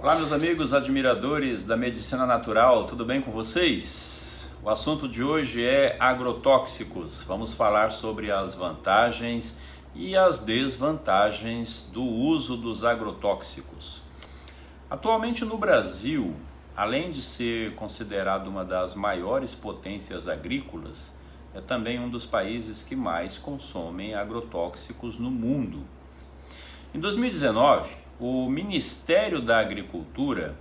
Olá, meus amigos admiradores da medicina natural, tudo bem com vocês? O assunto de hoje é agrotóxicos. Vamos falar sobre as vantagens e as desvantagens do uso dos agrotóxicos. Atualmente no Brasil, além de ser considerado uma das maiores potências agrícolas, é também um dos países que mais consomem agrotóxicos no mundo. Em 2019, o Ministério da Agricultura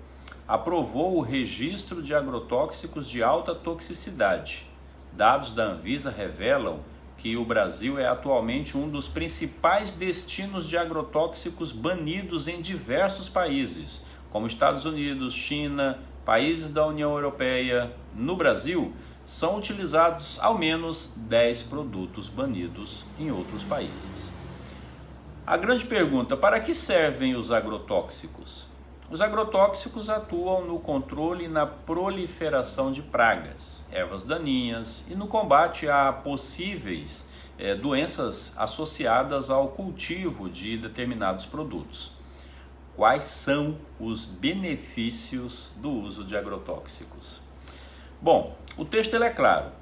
aprovou o registro de agrotóxicos de alta toxicidade. Dados da Anvisa revelam que o Brasil é atualmente um dos principais destinos de agrotóxicos banidos em diversos países, como Estados Unidos, China, países da União Europeia. No Brasil, são utilizados ao menos 10 produtos banidos em outros países. A grande pergunta: para que servem os agrotóxicos? Os agrotóxicos atuam no controle e na proliferação de pragas, ervas daninhas e no combate a possíveis doenças associadas ao cultivo de determinados produtos. Quais são os benefícios do uso de agrotóxicos? Bom, o texto é claro.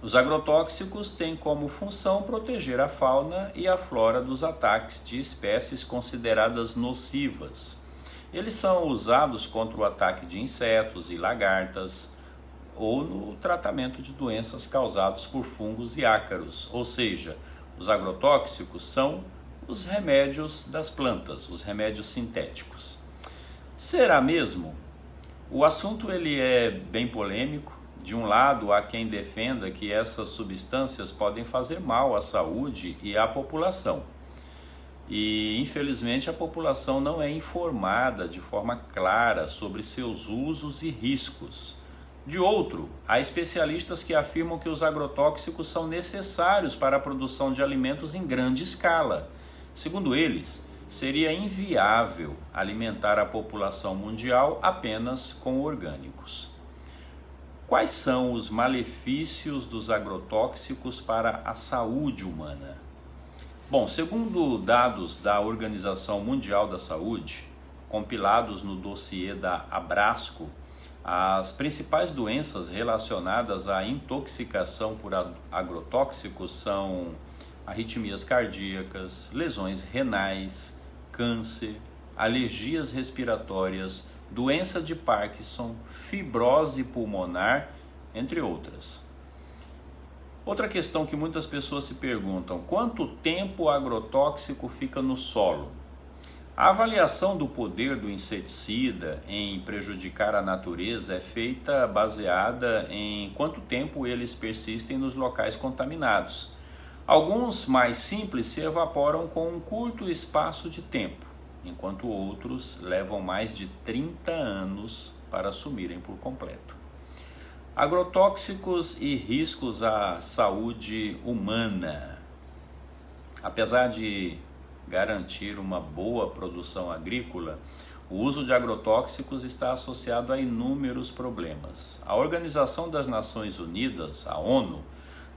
Os agrotóxicos têm como função proteger a fauna e a flora dos ataques de espécies consideradas nocivas. Eles são usados contra o ataque de insetos e lagartas ou no tratamento de doenças causadas por fungos e ácaros, ou seja, os agrotóxicos são os remédios das plantas, os remédios sintéticos. Será mesmo? O assunto ele é bem polêmico. De um lado, há quem defenda que essas substâncias podem fazer mal à saúde e à população. E, infelizmente, a população não é informada de forma clara sobre seus usos e riscos. De outro, há especialistas que afirmam que os agrotóxicos são necessários para a produção de alimentos em grande escala. Segundo eles, seria inviável alimentar a população mundial apenas com orgânicos. Quais são os malefícios dos agrotóxicos para a saúde humana? Bom, segundo dados da Organização Mundial da Saúde, compilados no dossiê da Abrasco, as principais doenças relacionadas à intoxicação por agrotóxicos são arritmias cardíacas, lesões renais, câncer, alergias respiratórias, doença de Parkinson, fibrose pulmonar, entre outras. Outra questão que muitas pessoas se perguntam: quanto tempo o agrotóxico fica no solo? A avaliação do poder do inseticida em prejudicar a natureza é feita baseada em quanto tempo eles persistem nos locais contaminados. Alguns mais simples se evaporam com um curto espaço de tempo, enquanto outros levam mais de 30 anos para sumirem por completo. Agrotóxicos e riscos à saúde humana. Apesar de garantir uma boa produção agrícola, o uso de agrotóxicos está associado a inúmeros problemas. A Organização das Nações Unidas, a ONU,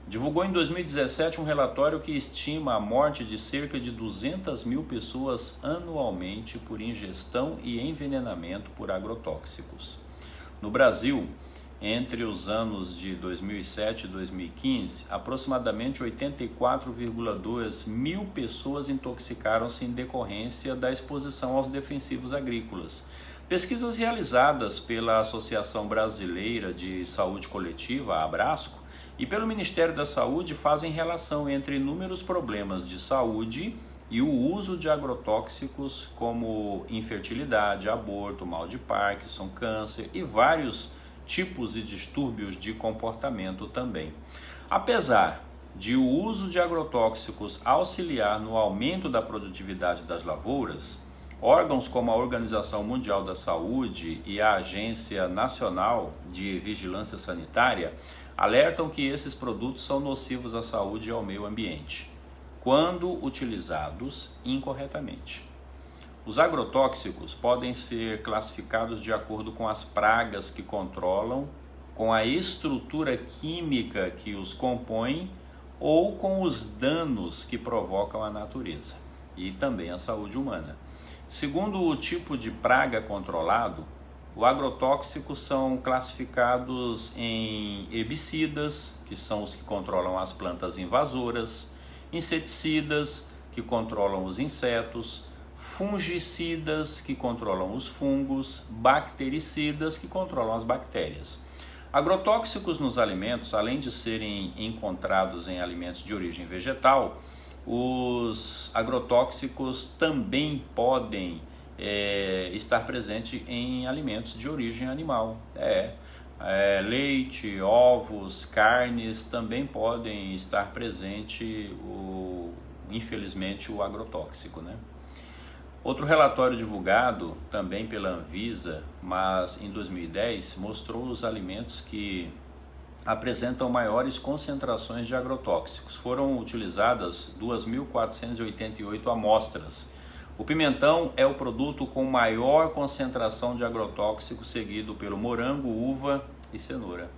divulgou em 2017 um relatório que estima a morte de cerca de 200 mil pessoas anualmente por ingestão e envenenamento por agrotóxicos. No Brasil, entre os anos de 2007 e 2015, aproximadamente 84,2 mil pessoas intoxicaram-se em decorrência da exposição aos defensivos agrícolas. Pesquisas realizadas pela Associação Brasileira de Saúde Coletiva, a Abrasco, e pelo Ministério da Saúde fazem relação entre inúmeros problemas de saúde e o uso de agrotóxicos como infertilidade, aborto, mal de Parkinson, câncer e vários tipos de distúrbios de comportamento também. Apesar de o uso de agrotóxicos auxiliar no aumento da produtividade das lavouras, órgãos como a Organização Mundial da Saúde e a Agência Nacional de Vigilância Sanitária alertam que esses produtos são nocivos à saúde e ao meio ambiente, quando utilizados incorretamente. Os agrotóxicos podem ser classificados de acordo com as pragas que controlam, com a estrutura química que os compõe ou com os danos que provocam à natureza. e também a saúde humana. Segundo o tipo de praga controlado, os agrotóxicos são classificados em herbicidas, que são os que controlam as plantas invasoras, inseticidas, que controlam os insetos, fungicidas, que controlam os fungos, bactericidas, que controlam as bactérias. Agrotóxicos nos alimentos, além de serem encontrados em alimentos de origem vegetal, os agrotóxicos também podem estar presentes em alimentos de origem animal. Leite, ovos, carnes também podem estar presente, infelizmente, o agrotóxico, né? Outro relatório divulgado também pela Anvisa, mas em 2010, mostrou os alimentos que apresentam maiores concentrações de agrotóxicos. Foram utilizadas 2.488 amostras. O pimentão é o produto com maior concentração de agrotóxicos, seguido pelo morango, uva e cenoura.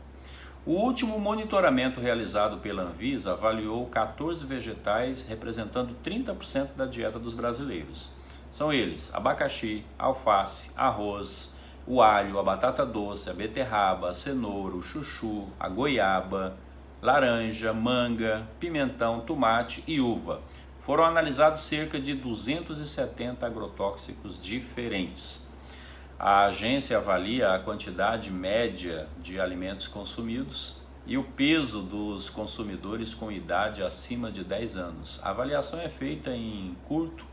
O último monitoramento realizado pela Anvisa avaliou 14 vegetais, representando 30% da dieta dos brasileiros. São eles: abacaxi, alface, arroz, o alho, a batata doce, a beterraba, a cenoura, o chuchu, a goiaba, laranja, manga, pimentão, tomate e uva. Foram analisados cerca de 270 agrotóxicos diferentes. A agência avalia a quantidade média de alimentos consumidos e o peso dos consumidores com idade acima de 10 anos. A avaliação é feita em curto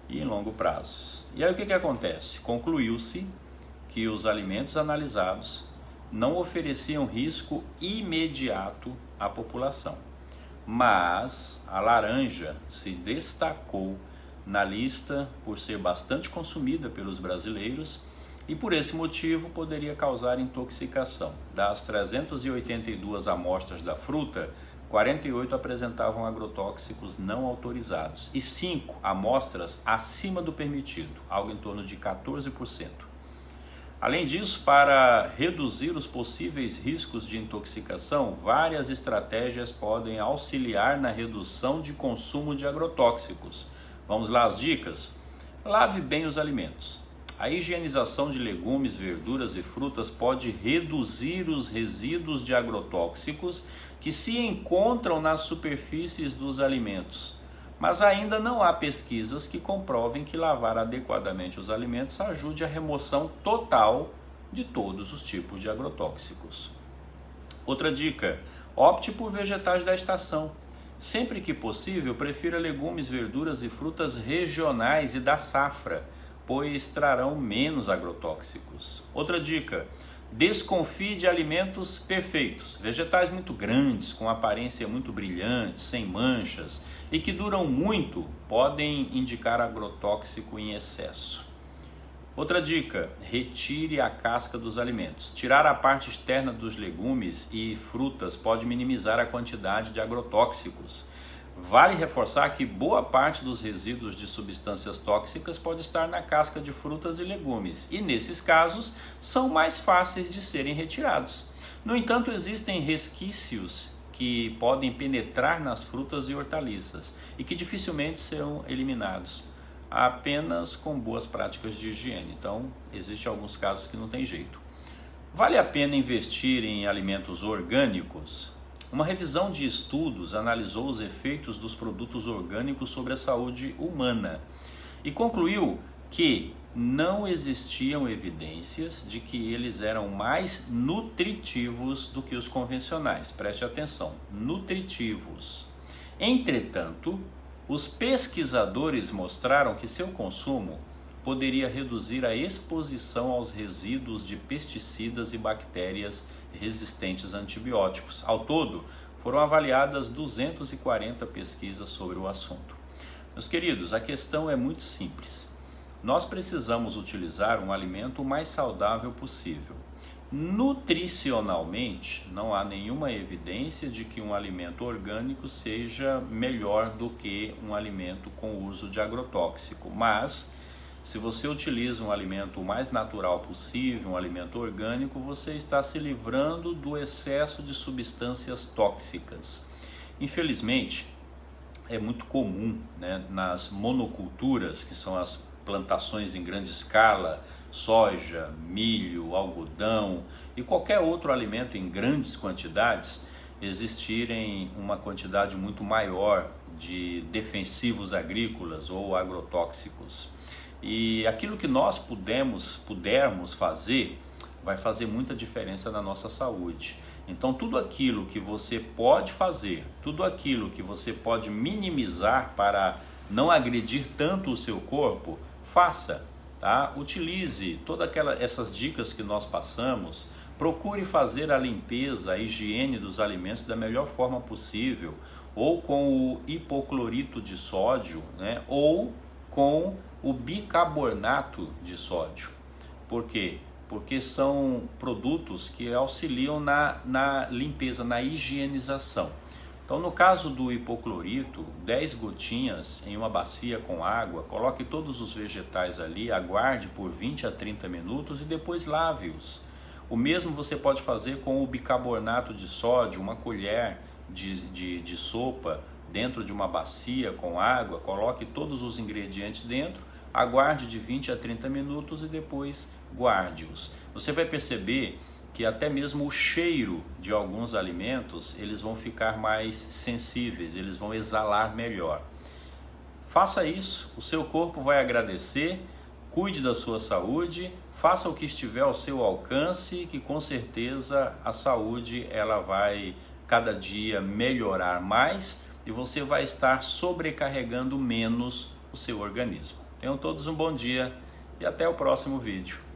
e em longo prazo. E aí o que acontece? Concluiu-se que os alimentos analisados não ofereciam risco imediato à população, mas a laranja se destacou na lista por ser bastante consumida pelos brasileiros e por esse motivo poderia causar intoxicação. Das 382 amostras da fruta, 48 apresentavam agrotóxicos não autorizados e 5 amostras acima do permitido, algo em torno de 14%. Além disso, para reduzir os possíveis riscos de intoxicação, várias estratégias podem auxiliar na redução de consumo de agrotóxicos. Vamos lá as dicas? Lave bem os alimentos. A higienização de legumes, verduras e frutas pode reduzir os resíduos de agrotóxicos que se encontram nas superfícies dos alimentos. Mas ainda não há pesquisas que comprovem que lavar adequadamente os alimentos ajude à remoção total de todos os tipos de agrotóxicos. Outra dica: opte por vegetais da estação. Sempre que possível, prefira legumes, verduras e frutas regionais e da safra, pois trarão menos agrotóxicos. Outra dica: desconfie de alimentos perfeitos. Vegetais muito grandes, com aparência muito brilhante, sem manchas e que duram muito, podem indicar agrotóxico em excesso. Outra dica: retire a casca dos alimentos. Tirar a parte externa dos legumes e frutas pode minimizar a quantidade de agrotóxicos. Vale reforçar que boa parte dos resíduos de substâncias tóxicas pode estar na casca de frutas e legumes, e nesses casos são mais fáceis de serem retirados. No entanto, existem resquícios que podem penetrar nas frutas e hortaliças e que dificilmente serão eliminados, apenas com boas práticas de higiene. Então, existem alguns casos que não tem jeito. Vale a pena investir em alimentos orgânicos? Uma revisão de estudos analisou os efeitos dos produtos orgânicos sobre a saúde humana e concluiu que não existiam evidências de que eles eram mais nutritivos do que os convencionais. Preste atenção, nutritivos. Entretanto, os pesquisadores mostraram que seu consumo poderia reduzir a exposição aos resíduos de pesticidas e bactérias resistentes a antibióticos. Ao todo, foram avaliadas 240 pesquisas sobre o assunto. Meus queridos, a questão é muito simples. Nós precisamos utilizar um alimento o mais saudável possível. Nutricionalmente, não há nenhuma evidência de que um alimento orgânico seja melhor do que um alimento com uso de agrotóxico, mas se você utiliza um alimento o mais natural possível, um alimento orgânico, você está se livrando do excesso de substâncias tóxicas. Infelizmente, é muito comum, né, nas monoculturas, que são as plantações em grande escala, soja, milho, algodão e qualquer outro alimento em grandes quantidades, existirem uma quantidade muito maior de defensivos agrícolas ou agrotóxicos. E aquilo que nós pudermos fazer, vai fazer muita diferença na nossa saúde. Então tudo aquilo que você pode fazer, tudo aquilo que você pode minimizar para não agredir tanto o seu corpo, faça, tá? Utilize todas essas dicas que nós passamos, procure fazer a limpeza, a higiene dos alimentos da melhor forma possível, ou com o hipoclorito de sódio, né? Ou com o bicarbonato de sódio. Por quê? Porque são produtos que auxiliam na limpeza, na higienização. Então, no caso do hipoclorito, 10 gotinhas em uma bacia com água, coloque todos os vegetais ali, aguarde por 20 a 30 minutos e depois lave-os. O mesmo você pode fazer com o bicarbonato de sódio, uma colher de sopa dentro de uma bacia com água, coloque todos os ingredientes dentro, aguarde de 20 a 30 minutos e depois guarde-os. Você vai perceber que até mesmo o cheiro de alguns alimentos, eles vão ficar mais sensíveis, eles vão exalar melhor. Faça isso, o seu corpo vai agradecer, cuide da sua saúde, faça o que estiver ao seu alcance, que com certeza a saúde ela vai cada dia melhorar mais e você vai estar sobrecarregando menos o seu organismo. Tenham todos um bom dia e até o próximo vídeo.